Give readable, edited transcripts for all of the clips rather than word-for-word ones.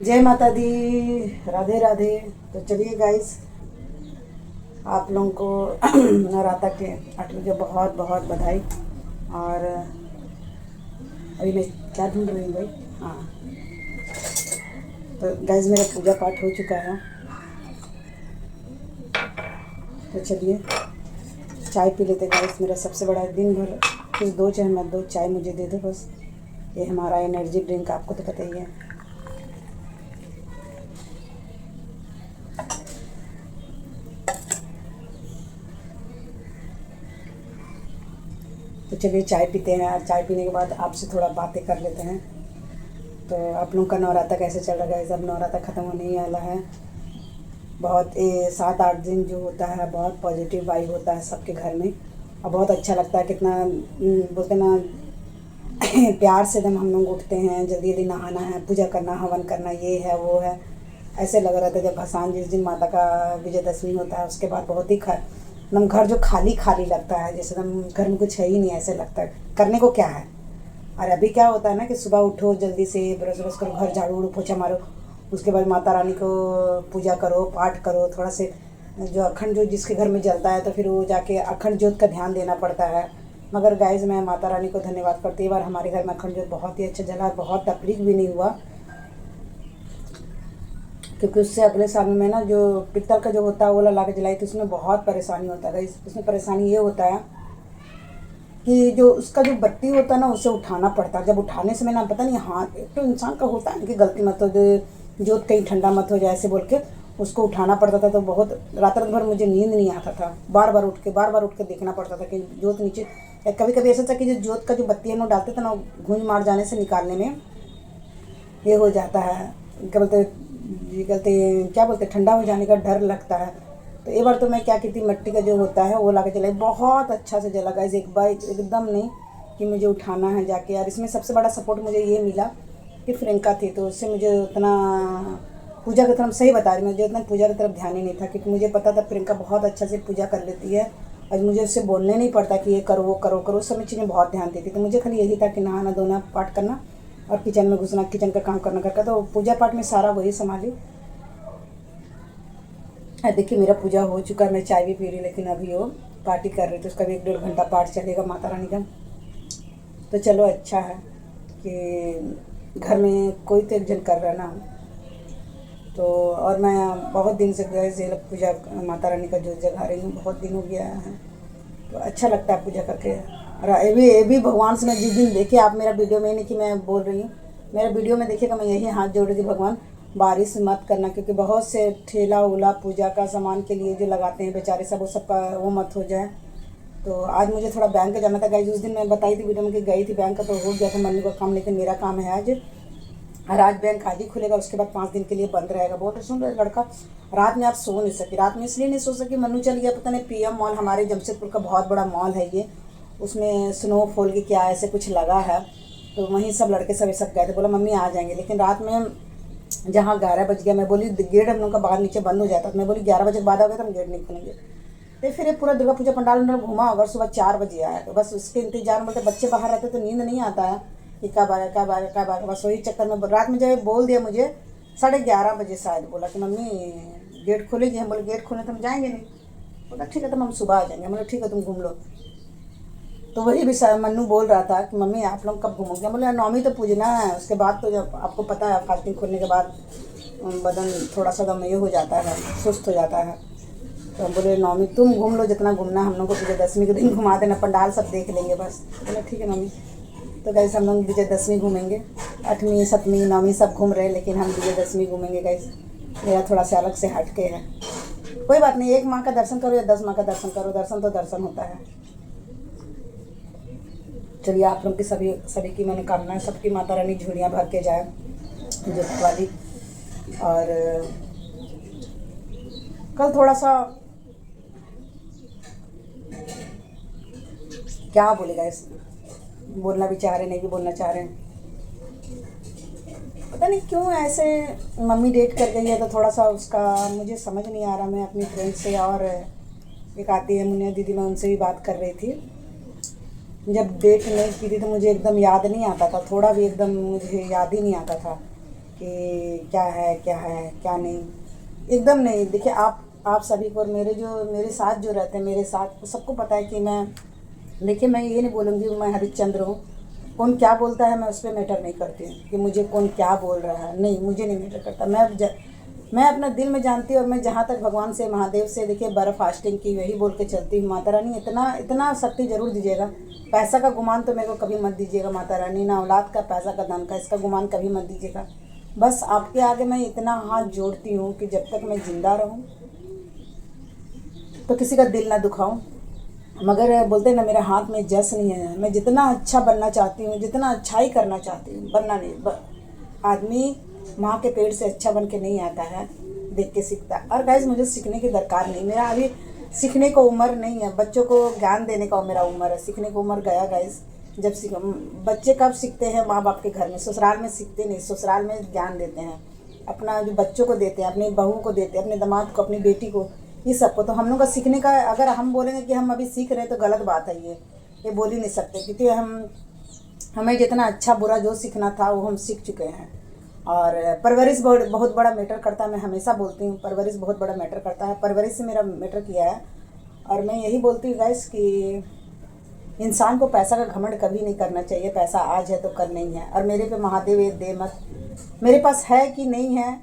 जय माता दी, राधे राधे। तो चलिए गाइस, आप लोगों को नवरात्र के 8 बजे बहुत बहुत बधाई। और अभी मैं क्या ढूंढ रही हूँ भाई? हाँ, तो गाइस मेरा पूजा पाठ हो चुका है। तो चलिए चाय पी लेते गाइस। मेरा सबसे बड़ा दिन भर कुछ दो चाहे मत दो, चाय मुझे दे दो बस। ये हमारा एनर्जी ड्रिंक, आपको तो पता ही है। तो चलिए चाय पीते हैं। और चाय पीने के बाद आपसे थोड़ा बातें कर लेते हैं। तो आप लोगों का नवरात्र कैसे चल रहा है? सब नवरात्र ख़त्म होने ही वाला है। बहुत 7-8 दिन जो होता है बहुत पॉजिटिव वाइब होता है सबके घर में, और बहुत अच्छा लगता है। कितना बोलते ना प्यार से एकदम हम लोग उठते हैं, जल्दी जल्दी नहाना है, पूजा करना, हवन करना, ये है वो है। ऐसे लग रहा था जब भसान जिस दिन माता का विजयदशमी होता है उसके बाद बहुत ही एकदम घर जो खाली खाली लगता है, जैसे एकदम घर में कुछ है ही नहीं, ऐसे लगता है करने को क्या है। और अभी क्या होता है ना कि सुबह उठो, जल्दी से ब्रश व्रश करो, घर झाड़ू उड़ू पोछा मारो, उसके बाद माता रानी को पूजा करो, पाठ करो, थोड़ा से जो अखंड ज्योत जिसके घर में जलता है तो फिर वो जाके अखंड ज्योत का ध्यान देना पड़ता है। मगर गाइज मैं माता रानी को धन्यवाद करती हूँ, बार हमारे घर में अखंड ज्योत बहुत ही अच्छा जला, बहुत तकलीफ भी नहीं हुआ। क्योंकि उससे अगले साल में ना जो पित्तल का जो होता है वो ला के जलाई थी, उसमें बहुत परेशानी होता है। उसमें परेशानी ये होता है कि जो उसका जो बत्ती होता है ना उसे उठाना पड़ता है। जब उठाने से मैंने पता नहीं, हाथ एक तो इंसान का होता है कि गलती मत हो, जोत कहीं ठंडा मत हो जाए ऐसे बोल के उसको उठाना पड़ता था। तो बहुत रात रात भर मुझे नींद नहीं आता था, बार बार उठ के देखना पड़ता था कि जोत नीचे। कभी कभी ऐसा था कि जो जोत का जो बत्ती है ना डालते थे ना, गूंज मार जाने से निकालने में ये हो जाता है, क्या बोलते ये कहते क्या बोलते ठंडा हो जाने का डर लगता है। तो एक बार तो मैं क्या की थी, मिट्टी का जो होता है वो ला के जलाई, बहुत अच्छा से जला गाइस। एक बार एकदम नहीं कि मुझे उठाना है जाके। यार इसमें सबसे बड़ा सपोर्ट मुझे ये मिला कि प्रियंका थी, तो उससे मुझे उतना पूजा की तरफ, सही बता रही, मुझे उतना पूजा की तरफ ध्यान ही नहीं था, क्योंकि मुझे पता था प्रियंका बहुत अच्छा से पूजा कर लेती है और मुझे उससे बोलने नहीं पड़ता कि ये करो वो करो करो, उस समय चीज़ें बहुत ध्यान देती थी। तो मुझे खाली यही था कि नहाना धोना, पाठ करना और किचन में घुसना, किचन का काम करना, घर का। तो पूजा पाठ में सारा वही संभाली। देखिए मेरा पूजा हो चुका है, मैं चाय भी पी रही, लेकिन अभी वो पार्टी कर रही थी, उसका भी 1-1.5 घंटा पाठ चलेगा माता रानी का। तो चलो अच्छा है कि घर में कोई तो एक जन कर रहा है ना। तो और मैं बहुत दिन से गए पूजा माता रानी का जो जगा रही हूँ, बहुत दिन हो गया है। तो अच्छा लगता है पूजा करके। और ये भी भगवान से मैं जिस दिन देखिए, आप मेरा वीडियो में नहीं कि मैं बोल रही हूँ, मेरा वीडियो में देखिएगा मैं यही हाथ जोड़ रही थी, भगवान बारिश मत करना, क्योंकि बहुत से ठेला उला पूजा का सामान के लिए जो लगाते हैं बेचारे सब, वो सबका वो मत हो जाए। तो आज मुझे थोड़ा बैंक जाना था गाइस, उस दिन मैं बताई थी वीडियो में कि गई थी बैंक का, तो हो गया था मम्मी का काम, लेकिन मेरा काम है आज। और आज बैंक आज ही खुलेगा, उसके बाद 5 दिन के लिए बंद रहेगा। बहुत सुन रहे लड़का, रात में आप सो नहीं सकी, रात में इसलिए नहीं सो सकी, मन्नू चल गया पता नहीं PM मॉल, हमारे जमशेदपुर का बहुत बड़ा मॉल है ये, उसमें स्नोफॉल की क्या ऐसे कुछ लगा है, तो वहीं सब लड़के सब गए थे। बोला मम्मी आ जाएंगे, लेकिन रात में जहाँ 11 बज गया, मैं बोली गेट हम लोग का बाहर नीचे बंद हो जाता, मैं बोली 11 बजे के बाद आ गए तो हम गेट नहीं खोलेंगे। तो फिर ये पूरा दुर्गा पूजा पंडाल घूमा, अगर सुबह 4 बजे आया, तो बस उसके इंतजार में, बोलते बच्चे बाहर रहते तो नींद नहीं आता है कि कब आएगा कब आएगा कब आएगा, बस वही चक्कर में रात में जब बोल दिया मुझे 11:30 बजे शायद, बोला कि मम्मी गेट खोलेगी, हम बोले गेट खोले तो हम जाएंगे नहीं। बोला ठीक है तो हम सुबह आ जाएंगे, मतलब ठीक है तुम घूम लो। तो वही भी मन्नू बोल रहा था कि मम्मी आप लोग कब घूमोगे, बोले नौमी तो पूजना है, उसके बाद तो जब आपको पता है फास्टिंग खोलने के बाद बदन थोड़ा सा दम ये हो जाता है, सुस्त हो जाता है। तो हम बोले नौमी तुम घूम लो जितना घूमना, हम लोग को विजयदशमी के दिन घुमा देना, पंडाल सब देख लेंगे बस। बोले ठीक है मम्मी। तो गैस हम लोग विजयदशमी घूमेंगे, 8वीं 7वीं 9वीं सब घूम रहे हैं, लेकिन हम विजयदशमी घूमेंगे गैस। मेरा थोड़ा सा अलग से हट के है, कोई बात नहीं, 1 माँ का दर्शन करो या 10 माँ का दर्शन करो, दर्शन तो दर्शन होता है। चलिए आप लोग की सभी की मनोकामनाएं, सबकी माता रानी झोलियाँ भर के जाए जो वाली। और कल थोड़ा सा क्या बोलेगा इस, बोलना भी चाह रहे नहीं भी बोलना चाह रहे हैं, पता नहीं क्यों ऐसे। मम्मी डेट कर गई है तो थोड़ा सा उसका मुझे समझ नहीं आ रहा। मैं अपनी फ्रेंड से और एक आती है मुनिया दीदी, मैं उनसे भी बात कर रही थी। जब डेट नहीं की थी तो मुझे एकदम याद नहीं आता था, थोड़ा भी एकदम मुझे याद ही नहीं आता था कि क्या है क्या नहीं, एकदम नहीं। देखिए आप सभी को और मेरे साथ जो रहते हैं, मेरे साथ सबको पता है कि देखिए मैं ये नहीं बोलूँगी मैं हरिश्चंद्र हूँ। कौन क्या बोलता है मैं उस पर मैटर नहीं करती हूँ कि मुझे कौन क्या बोल रहा है, नहीं, मुझे नहीं मैटर करता। मैं अपना दिल में जानती हूँ, और मैं जहाँ तक भगवान से, महादेव से, देखिए बर्फ़ फास्टिंग की वही बोल के चलती हूँ। माता रानी इतना शक्ति ज़रूर दीजिएगा। पैसा का गुमान तो मेरे को कभी मत दीजिएगा माता रानी, ना औलाद का, पैसा का, धन का, इसका गुमान कभी मत दीजिएगा। बस आपके आगे मैं इतना हाथ जोड़ती हूँ कि जब तक मैं ज़िंदा रहूँ तो किसी का दिल ना दुखाऊं। मगर बोलते हैं ना, मेरे हाथ में जस नहीं है। मैं जितना अच्छा बनना चाहती हूँ, जितना अच्छाई करना चाहती हूँ, बनना नहीं। आदमी माँ के पेट से अच्छा बन के नहीं आता है, देख के सीखता है। और गाइस मुझे सीखने की दरकार नहीं, मेरा अभी सीखने को उम्र नहीं है। बच्चों को ज्ञान देने का मेरा उम्र है, सीखने को उम्र गया गाइस। जब बच्चे कब सीखते हैं? माँ बाप के घर में। ससुराल में सीखते नहीं, ससुराल में ज्ञान देते हैं अपना, जो बच्चों को देते हैं, अपनी बहू को देते हैं, अपने दामाद को, अपनी बेटी को, ये सबको। तो हम लोग का सीखने का, अगर हम बोलेंगे कि हम अभी सीख रहे हैं तो गलत बात है। ये बोल ही नहीं सकते, क्योंकि हमें जितना अच्छा बुरा जो सीखना था वो हम सीख चुके हैं। और परवरिश बहुत बड़ा मैटर करता है। मैं हमेशा बोलती हूँ परवरिश बहुत बड़ा मैटर करता है। परवरिश से मेरा मैटर किया है। और मैं यही बोलती हूँ गाइस कि इंसान को पैसा का घमंड कभी नहीं करना चाहिए। पैसा आज है तो कल नहीं है। और मेरे पे महादेव ये दे मत, मेरे पास है कि नहीं है,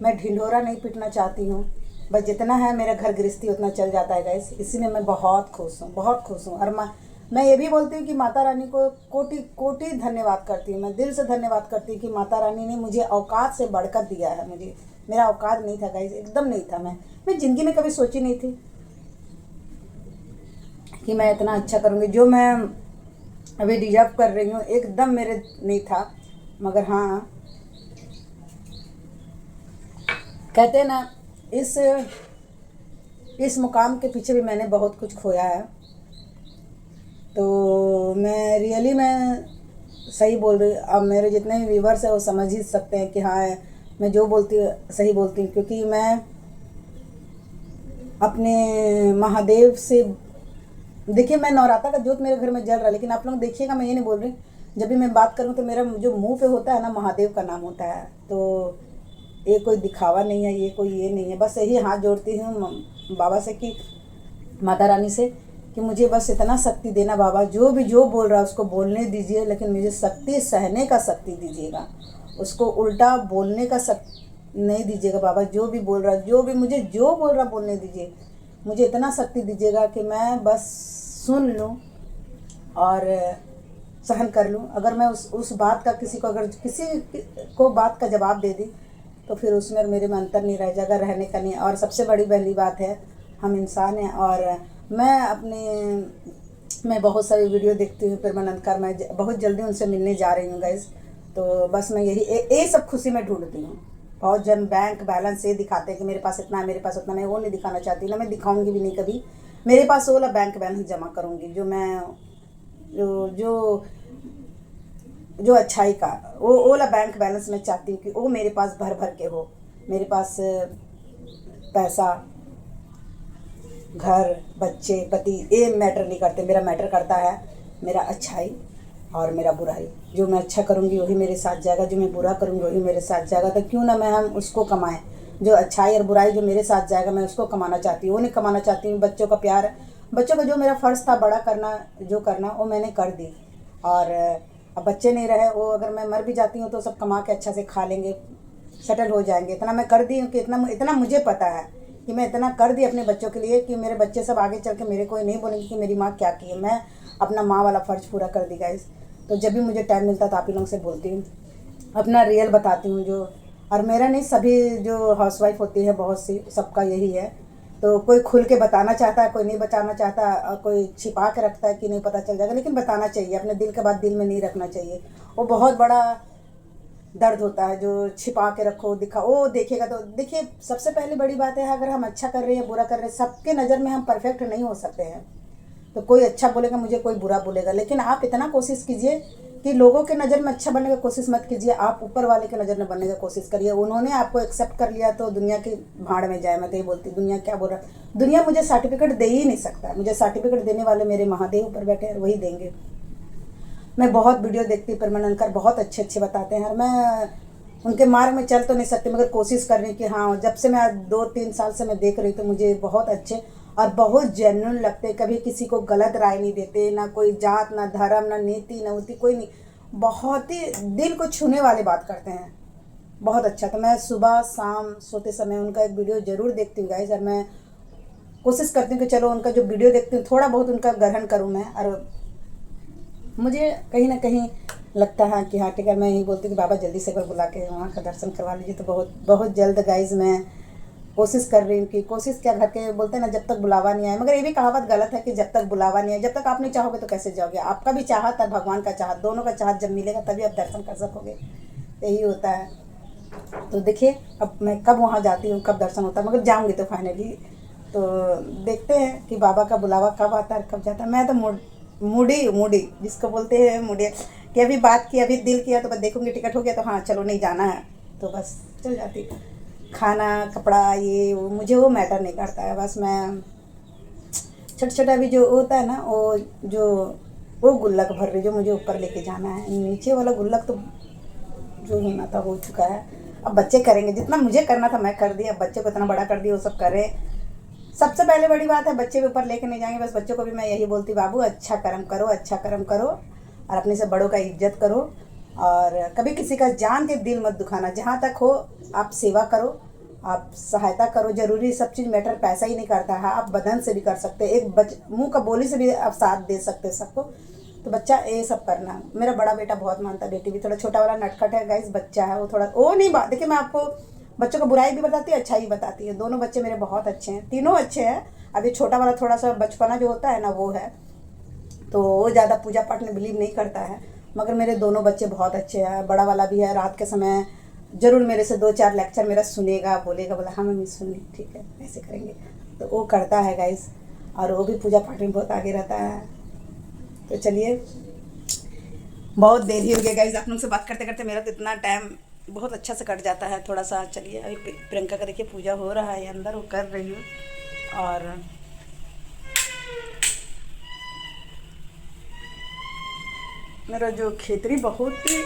मैं ढिंढोरा नहीं पीटना चाहती हूँ। बस जितना है मेरा घर गृहस्थी उतना चल जाता है गाइस, इसी में मैं बहुत खुश हूँ, बहुत खुश हूँ। और मैं ये भी बोलती हूँ कि माता रानी को कोटि कोटि धन्यवाद करती हूँ। मैं दिल से धन्यवाद करती हूँ कि माता रानी ने मुझे औकात से बढ़कर दिया है। मेरा औकात नहीं था गाइस, एकदम नहीं था। मैं ज़िंदगी में कभी सोची नहीं थी कि मैं इतना अच्छा करूँगी। जो मैं अभी डिजर्व कर रही हूँ एकदम मेरे नहीं था। मगर हाँ, कहते हैं ना, इस मुकाम के पीछे भी मैंने बहुत कुछ खोया है। तो मैं सही बोल रही। अब मेरे जितने भी व्यूवर्स हैं वो समझ ही सकते हैं कि हाँ, मैं जो बोलती हूँ सही बोलती हूँ। क्योंकि मैं अपने महादेव से, देखिए मैं नवरात्रा का जोत मेरे घर में जल रहा है, लेकिन आप लोग देखिएगा, मैं ये नहीं बोल रही, जब भी मैं बात करूँ तो मेरा जो मुंह पे होता है ना, महादेव का नाम होता है। तो ये कोई दिखावा नहीं है, ये नहीं है। बस यही हाथ जोड़ती हूँ बाबा से कि माता रानी से कि मुझे बस इतना शक्ति देना बाबा, जो बोल रहा है उसको बोलने दीजिए, लेकिन मुझे शक्ति सहने का शक्ति दीजिएगा, उसको उल्टा बोलने का नहीं दीजिएगा बाबा। जो भी बोल रहा, जो बोल रहा बोलने दीजिए, मुझे इतना शक्ति दीजिएगा कि मैं बस सुन लूँ और सहन कर लूँ। अगर मैं उस बात का किसी को बात का जवाब दे दी तो फिर उसमें और मेरे में अंतर नहीं रह जाएगा, रहने का नहीं। और सबसे बड़ी पहली बात है, हम इंसान हैं। और मैं बहुत सारी वीडियो देखती हूँ परमानंद का, मैं बहुत जल्दी उनसे मिलने जा रही हूँ गाइस। तो बस मैं यही सब खुशी में ढूंढती हूँ। बहुत जन बैंक बैलेंस ये दिखाते हैं कि मेरे पास इतना है, मेरे पास उतना, मैं वो नहीं दिखाना चाहती, ना मैं दिखाऊंगी भी नहीं कभी। मेरे पास वो वाला बैंक बैलेंस जमा करूँगी जो अच्छाई का, वो वाला बैंक बैलेंस मैं चाहती हूँ कि वो मेरे पास भर भर के हो। मेरे पास पैसा, घर, बच्चे, पति, ये मैटर नहीं करते। मेरा मैटर करता है मेरा अच्छाई और मेरा बुराई। जो मैं अच्छा करूँगी वही मेरे साथ जाएगा, जो मैं बुरा करूँगी वही मेरे साथ जाएगा। तो क्यों ना हम उसको कमाएं। जो अच्छाई और बुराई जो मेरे साथ जाएगा, मैं उसको कमाना चाहती हूँ, वो नहीं कमाना चाहती हूँ बच्चों का प्यार। बच्चों का जो मेरा फ़र्ज़ था बड़ा करना, जो करना वो मैंने कर दी। और अब बच्चे नहीं रहे, वो अगर मैं मर भी जाती हूँ तो सब कमा के अच्छा से खा लेंगे, सेटल हो जाएंगे। इतना मैं कर दी हूँ कि इतना मुझे पता है कि मैं इतना कर दी अपने बच्चों के लिए कि मेरे बच्चे सब आगे चल के मेरे को नहीं बोलेंगे कि मेरी माँ क्या की है। मैं अपना माँ वाला फ़र्ज़ पूरा कर दी गाइस। तो जब भी मुझे टाइम मिलता तो आप ही लोगों से बोलती हूँ, अपना रियल बताती हूँ। जो और मेरा नहीं, सभी जो हाउसवाइफ होती है बहुत सी, सबका यही है। तो कोई खुल के बताना चाहता है, कोई नहीं बताना चाहता, और कोई छिपा के रखता है कि नहीं पता चल जाएगा। लेकिन बताना चाहिए, अपने दिल के बात दिल में नहीं रखना चाहिए। वो बहुत बड़ा दर्द होता है जो छिपा के रखो, दिखा, वो देखेगा तो। देखिए सबसे पहले बड़ी बात है, अगर हम अच्छा कर रहे हैं बुरा कर रहे हैं, सबके नज़र में हम परफेक्ट नहीं हो सकते हैं। तो कोई अच्छा बोलेगा मुझे, कोई बुरा बोलेगा, लेकिन आप इतना कोशिश कीजिए कि लोगों के नज़र में अच्छा बनने की कोशिश मत कीजिए, आप ऊपर वाले के नज़र में बनने की कोशिश करिए। उन्होंने आपको एक्सेप्ट कर लिया तो दुनिया की भाड़ में जाए। मैं तो ये बोलती, दुनिया क्या बोल रहा, दुनिया मुझे सर्टिफिकेट दे ही नहीं सकता। मुझे सर्टिफिकेट देने वाले मेरे महादेव ऊपर बैठे हैं, वही देंगे। मैं बहुत वीडियो देखती हूँ परमानंद कर, बहुत अच्छे अच्छे बताते हैं। और मैं उनके मार्ग में चल तो नहीं सकते, मगर कोशिश कर रही कि हाँ, जब से मैं 2-3 साल से मैं देख रही तो मुझे बहुत अच्छे और बहुत जेन्युइन लगते। कभी किसी को गलत राय नहीं देते, ना कोई जात, ना धर्म, ना नीति, ना उति, कोई नहीं। बहुत ही दिल को छूने वाली बात करते हैं। बहुत अच्छा। तो मैं सुबह शाम सोते समय उनका एक वीडियो ज़रूर देखती हूँ गाइस, और मैं कोशिश करती हूँ कि चलो उनका जो वीडियो देखती हूँ थोड़ा बहुत उनका ग्रहण करूँ मैं। और मुझे कहीं ना कहीं लगता है कि हाँ ठीक है, मैं यही बोलती हूँ कि बाबा जल्दी से एक बार बुला के वहाँ का दर्शन करवा लीजिए। तो बहुत बहुत जल्द गाइज मैं कोशिश कर रही हूँ कि कोशिश क्या, घर के बोलते हैं ना, जब तक बुलावा नहीं आए। मगर ये भी कहावत गलत है कि जब तक बुलावा नहीं आए, जब तक आप नहीं चाहोगे तो कैसे जाओगे। आपका भी चाहत और भगवान का चाहत, दोनों का चाहत जब मिलेगा तभी आप दर्शन कर सकोगे। यही होता है। तो देखिए अब मैं कब वहाँ जाती हूँ, कब दर्शन होता है, मगर जाऊँगी तो फाइनली। तो देखते हैं कि बाबा का बुलावा कब आता है कब जाता है। मैं तो मूडी मूडी जिसको बोलते हैं मूडी, कि अभी बात की, अभी दिल किया तो बस देखूंगी, टिकट हो गया तो हाँ चलो नहीं जाना है तो बस चल जाती। खाना कपड़ा ये वो मुझे वो मैटर नहीं करता है। बस मैं छोटा छोटा अभी जो होता है ना, वो गुल्लक भर रही, जो मुझे ऊपर लेके जाना है। नीचे वाला गुल्लक तो जो होना था हो चुका है। अब बच्चे करेंगे, जितना मुझे करना था मैं कर दिया, अब बच्चे को इतना बड़ा कर दिया, वो सब करें। सबसे पहले बड़ी बात है, बच्चे भी ऊपर लेके नहीं जाएंगे। बस बच्चों को भी मैं यही बोलती, बाबू अच्छा कर्म करो, अच्छा कर्म करो और अपने से बड़ों का इज्जत करो। और कभी किसी का जान के दिल मत दुखाना। जहाँ तक हो आप सेवा करो, आप सहायता करो। ज़रूरी सब चीज़ मैटर पैसा ही नहीं करता है, आप बदन से भी कर सकते हैं, एक मुँह का बोली से भी आप साथ दे सकते हैं सबको। तो बच्चा ये सब करना। मेरा बड़ा बेटा बहुत मानता है, बेटी भी थोड़ा छोटा वाला नटखट है गाइस, बच्चा है वो थोड़ा वो नहीं बात। देखिए मैं आपको बच्चों को बुराई भी बताती है, अच्छाई भी बताती है। दोनों बच्चे मेरे बहुत अच्छे हैं, तीनों अच्छे हैं। अभी छोटा वाला थोड़ा सा बचपना जो होता है ना वो है, तो वो ज़्यादा पूजा पाठ में बिलीव नहीं करता है। मगर मेरे दोनों बच्चे बहुत अच्छे हैं। बड़ा वाला भी है, रात के समय ज़रूर मेरे से 2-4 लेक्चर मेरा सुनेगा, बोलेगा, बोला हाँ मम्मी सुनी, ठीक है ऐसे करेंगे। तो वो करता है गाइस, और वो भी पूजा पाठ में बहुत आगे रहता है। तो चलिए, बहुत देर ही हो गई गाइस, आप लोग से बात करते करते मेरा तो इतना टाइम बहुत अच्छा से कट जाता है थोड़ा सा। चलिए अभी प्रियंका का देखिए पूजा हो रहा है अंदर, वो कर रही हूँ। और मेरा जो खेतरी बहुत ही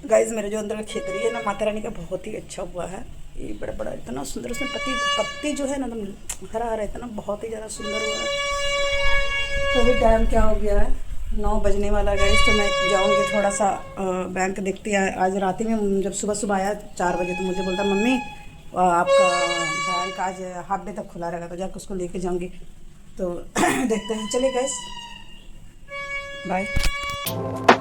गाइस, मेरे जो अंदर का खेतरी है ना, माता रानी का बहुत ही अच्छा हुआ है। ये बड़ा बड़ा इतना सुंदर, उसमें पत्ती जो है ना एकदम हरा हरा, इतना बहुत ही ज़्यादा सुंदर हुआ है। तो अभी टाइम क्या हो गया है, 9 बजने वाला गाइस। तो मैं जाऊंगी थोड़ा सा बैंक देखती है। आज रात ही में जब सुबह सुबह आया 4 बजे, तो मुझे बोलता मम्मी आपका बैंक आज हाफ डे तक खुला रहेगा, तो जाकर उसको लेके जाऊंगी। तो देखते हैं, चलिए गाइस बाय।